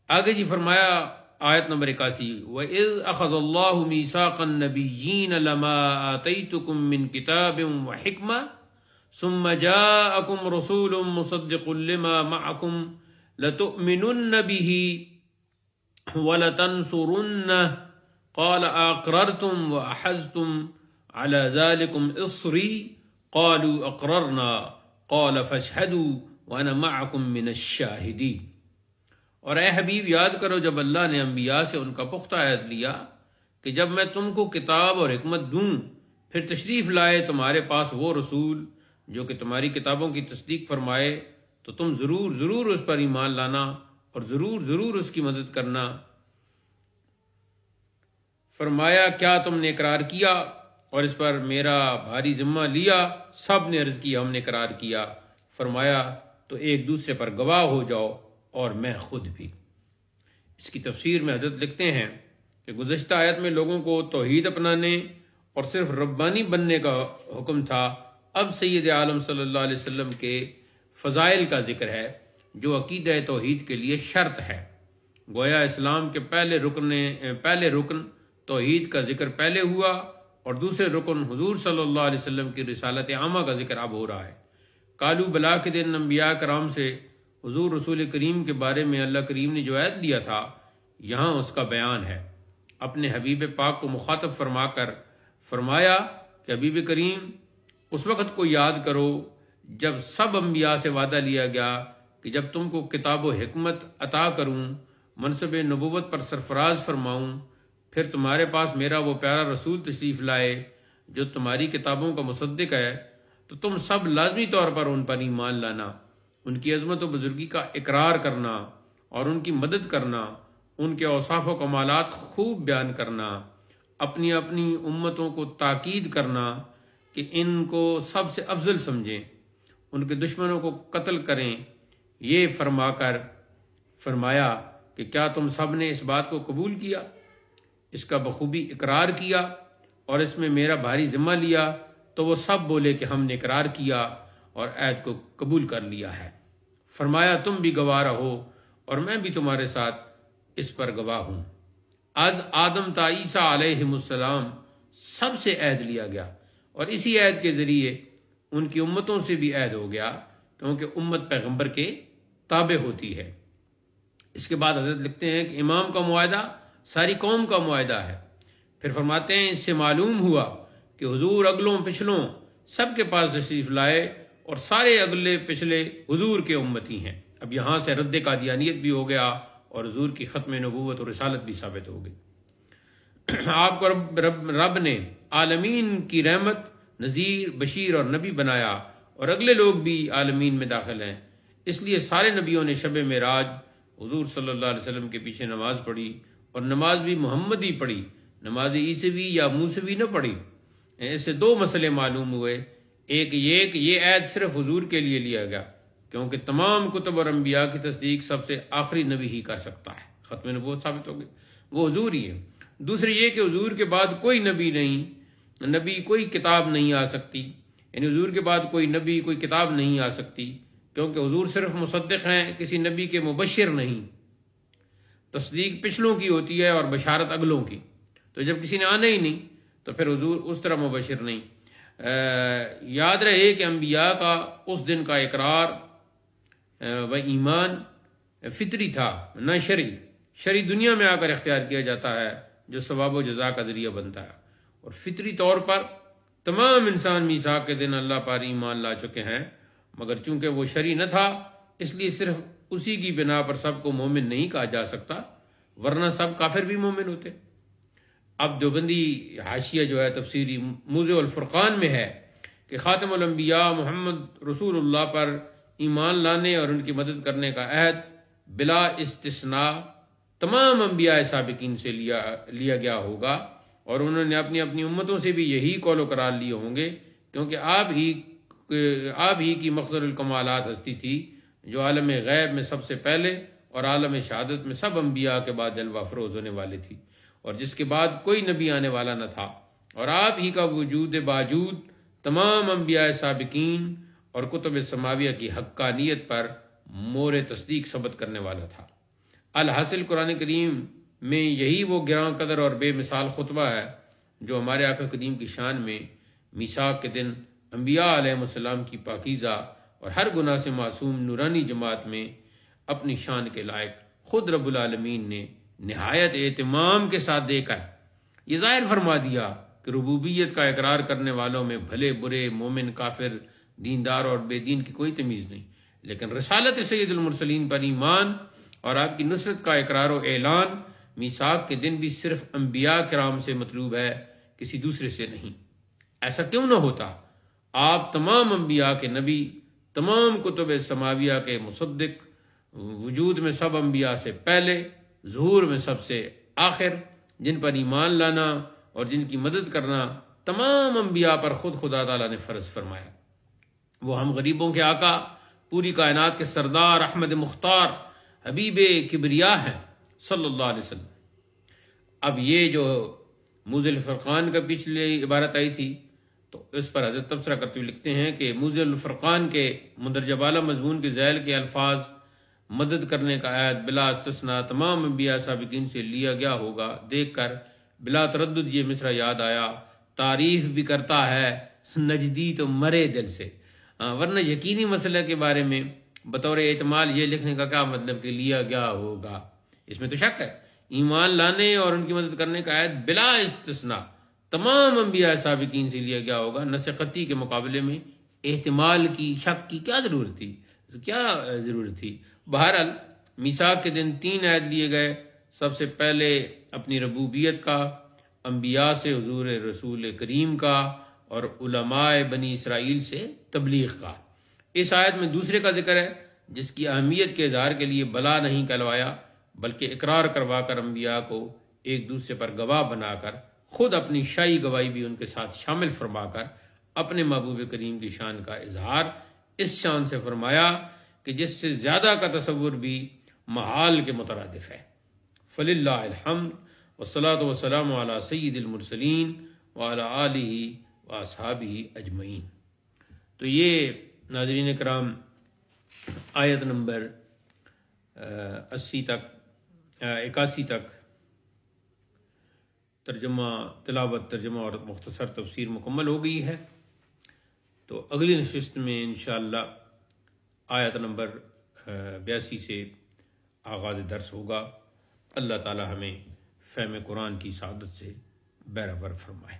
آگے جی فرمایا آیت نمبر 81، وَإِذْ أَخَذَ اللَّهُ مِيثَاقَ النَّبِيِّينَ لَمَا آتَيْتُكُم مِّن كِتَابٍ وَحِكْمَةٍ ثُمَّ جَاءَكُمْ رَسُولٌ مُّصَدِّقٌ لِّمَا مَعَكُمْ لَتُؤْمِنُنَّ بِهِ وَلَتَنصُرُنَّهُ قَالَ أَأَقْرَرْتُمْ وَأَخَذْتُمْ عَلَىٰ ذَلِكُمْ إِصْرِي قَالُوا أَقْرَرْنَا قَالَ فَاشْهَدُوا وَأَنَا مَعَكُمْ مِنَ الشَّاهِدِينَ۔ اور اے حبیب یاد کرو جب اللہ نے انبیاء سے ان کا پختہ عہد لیا کہ جب میں تم کو کتاب اور حکمت دوں، پھر تشریف لائے تمہارے پاس وہ رسول جو کہ تمہاری کتابوں کی تصدیق فرمائے، تو تم ضرور ضرور اس پر ایمان لانا اور ضرور ضرور اس کی مدد کرنا۔ فرمایا کیا تم نے اقرار کیا اور اس پر میرا بھاری ذمہ لیا؟ سب نے عرض کیا ہم نے اقرار کیا۔ فرمایا تو ایک دوسرے پر گواہ ہو جاؤ اور میں خود بھی۔ اس کی تفسیر میں حضرت لکھتے ہیں کہ گزشتہ آیت میں لوگوں کو توحید اپنانے اور صرف ربانی بننے کا حکم تھا، اب سید عالم صلی اللہ علیہ وسلم کے فضائل کا ذکر ہے جو عقیدہ توحید کے لیے شرط ہے۔ گویا اسلام کے پہلے رکن توحید کا ذکر پہلے ہوا اور دوسرے رکن حضور صلی اللہ علیہ وسلم کی رسالت عامہ کا ذکر اب ہو رہا ہے۔ کالو بلا کے دن انبیاء کرام سے حضور رسول کریم کے بارے میں اللہ کریم نے جو عہد لیا تھا، یہاں اس کا بیان ہے۔ اپنے حبیب پاک کو مخاطب فرما کر فرمایا کہ حبیب کریم اس وقت کو یاد کرو جب سب انبیاء سے وعدہ لیا گیا کہ جب تم کو کتاب و حکمت عطا کروں، منصب نبوت پر سرفراز فرماؤں، پھر تمہارے پاس میرا وہ پیارا رسول تشریف لائے جو تمہاری کتابوں کا مصدق ہے، تو تم سب لازمی طور پر ان پر ایمان لانا، ان کی عظمت و بزرگی کا اقرار کرنا اور ان کی مدد کرنا، ان کے اوصاف و کمالات خوب بیان کرنا، اپنی اپنی امتوں کو تاکید کرنا کہ ان کو سب سے افضل سمجھیں، ان کے دشمنوں کو قتل کریں۔ یہ فرما کر فرمایا کہ کیا تم سب نے اس بات کو قبول کیا، اس کا بخوبی اقرار کیا اور اس میں میرا بھاری ذمہ لیا؟ تو وہ سب بولے کہ ہم نے اقرار کیا اور عہد کو قبول کر لیا ہے۔ فرمایا تم بھی گواہ رہو اور میں بھی تمہارے ساتھ اس پر گواہ ہوں۔ از آدم تا عیسیٰ علیہ السلام سب سے عہد لیا گیا اور اسی عہد کے ذریعے ان کی امتوں سے بھی عہد ہو گیا، کیونکہ امت پیغمبر کے تابع ہوتی ہے۔ اس کے بعد حضرت لکھتے ہیں کہ امام کا معاہدہ ساری قوم کا معاہدہ ہے۔ پھر فرماتے ہیں اس سے معلوم ہوا کہ حضور اگلوں پچھلوں سب کے پاس تشریف لائے اور سارے اگلے پچھلے حضور کے امتی ہیں۔ اب یہاں سے رد قادیانیت بھی ہو گیا اور حضور کی ختم نبوت اور رسالت بھی ثابت ہو گئی۔ آپ کو رب نے عالمین کی رحمت، نذیر، بشیر اور نبی بنایا اور اگلے لوگ بھی عالمین میں داخل ہیں۔ اس لیے سارے نبیوں نے شب معراج حضور صلی اللہ علیہ وسلم کے پیچھے نماز پڑھی اور نماز بھی محمدی پڑھی، نماز عیسوی یا موسوی نہ پڑھی۔ اس سے دو مسئلے معلوم ہوئے، ایک یہ کہ یہ عہد صرف حضور کے لیے لیا گیا کیونکہ تمام کتب اور انبیاء کی تصدیق سب سے آخری نبی ہی کر سکتا ہے، ختم نبوت ثابت ہو گئی، وہ حضور ہی ہے۔ دوسری یہ کہ حضور کے بعد کوئی نبی نہیں، کوئی کتاب نہیں آ سکتی، یعنی حضور کے بعد کوئی نبی کوئی کتاب نہیں آ سکتی، کیونکہ حضور صرف مصدق ہیں، کسی نبی کے مبشر نہیں۔ تصدیق پچھلوں کی ہوتی ہے اور بشارت اگلوں کی، تو جب کسی نے آنا ہی نہیں تو پھر حضور اس طرح مبشر نہیں۔ یاد رہے کہ انبیاء کا اس دن کا اقرار و ایمان فطری تھا، نہ شرعی دنیا میں آ کر اختیار کیا جاتا ہے جو ثواب و جزا کا ذریعہ بنتا ہے، اور فطری طور پر تمام انسان میثاق کے دن اللہ پر ایمان لا چکے ہیں، مگر چونکہ وہ شرعی نہ تھا اس لیے صرف اسی کی بنا پر سب کو مومن نہیں کہا جا سکتا، ورنہ سب کافر بھی مومن ہوتے۔ اب دیوبندی حاشیہ جو ہے تفسیری موضع الفرقان میں ہے کہ خاتم الانبیاء محمد رسول اللہ پر ایمان لانے اور ان کی مدد کرنے کا عہد بلا استثناء تمام انبیاء سابقین سے لیا گیا ہوگا، اور انہوں نے اپنی اپنی امتوں سے بھی یہی قول و قرار لیے ہوں گے، کیونکہ آپ ہی کی مخزن الکمالات ہستی تھی جو عالم غیب میں سب سے پہلے اور عالم شہادت میں سب انبیاء کے بعد جلوہ افروز ہونے والے تھی، اور جس کے بعد کوئی نبی آنے والا نہ تھا، اور آپ ہی کا وجود باوجود تمام انبیاء سابقین اور کتب سماویہ کی حقانیت پر مور تصدیق ثبت کرنے والا تھا۔ الحاصل قرآن کریم میں یہی وہ گراں قدر اور بے مثال خطبہ ہے جو ہمارے آقا کریم کی شان میں میثاق کے دن انبیاء علیہ السلام کی پاکیزہ اور ہر گناہ سے معصوم نورانی جماعت میں اپنی شان کے لائق خود رب العالمین نے نہایت اہتمام کے ساتھ دے کر یہ ظاہر فرما دیا کہ ربوبیت کا اقرار کرنے والوں میں بھلے برے، مومن، کافر، دیندار اور بے دین کی کوئی تمیز نہیں، لیکن رسالت سید المرسلین پر ایمان اور آپ کی نصرت کا اقرار و اعلان میثاق کے دن بھی صرف انبیاء کرام سے مطلوب ہے، کسی دوسرے سے نہیں۔ ایسا کیوں نہ ہوتا؟ آپ تمام انبیاء کے نبی، تمام کتب سماویہ کے مصدق، وجود میں سب انبیاء سے پہلے، ظہور میں سب سے آخر، جن پر ایمان لانا اور جن کی مدد کرنا تمام انبیاء پر خود خدا تعالیٰ نے فرض فرمایا۔ وہ ہم غریبوں کے آقا، پوری کائنات کے سردار، احمد مختار، حبیب کبریا ہیں صلی اللہ علیہ وسلم۔ اب یہ جو موزل الفرقان کا پچھلے عبارت آئی تھی تو اس پر حضرت تبصرہ کرتے ہوئے لکھتے ہیں کہ موزل الفرقان کے مندرجہ بالا مضمون کے ذیل کے الفاظ مدد کرنے کا عہد بلا استثناء تمام انبیاء سابقین سے لیا گیا ہوگا دیکھ کر بلا تردد یہ مصرع یاد آیا، تعریف بھی کرتا ہے نجدی تو مرے دل سے۔ ورنہ یقینی مسئلہ کے بارے میں بطور احتمال یہ لکھنے کا کیا مطلب کہ لیا گیا ہوگا، اس میں تو شک ہے۔ ایمان لانے اور ان کی مدد کرنے کا عہد بلا استثناء تمام انبیاء سابقین سے لیا گیا ہوگا، نص قطعی کے مقابلے میں احتمال کی، شک کی کیا ضرورت تھی؟ بہرحال میثاق کے دن 3 عہد لیے گئے۔ سب سے پہلے اپنی ربوبیت کا، انبیاء سے حضور رسول کریم کا، اور علماء بنی اسرائیل سے تبلیغ کا۔ اس آیت میں دوسرے کا ذکر ہے جس کی اہمیت کے اظہار کے لیے بلا نہیں کہلوایا بلکہ اقرار کروا کر انبیاء کو ایک دوسرے پر گواہ بنا کر خود اپنی شاہی گواہی بھی ان کے ساتھ شامل فرما کر اپنے محبوب کریم کی شان کا اظہار اس شان سے فرمایا کہ جس سے زیادہ کا تصور بھی محال کے مترادف ہے۔ فللہ الحمد والصلاۃ والسلام علی سید المرسلین وعلی آلہ واصحابہ اجمعین۔ تو یہ ناظرین کرام آیت نمبر 81 تک تلاوت، ترجمہ اور مختصر تفسیر مکمل ہو گئی ہے۔ تو اگلی نشست میں انشاءاللہ آیت نمبر 82 سے آغاز درس ہوگا۔ اللہ تعالی ہمیں فہم قرآن کی سعادت سے بہرہ بر فرمائے۔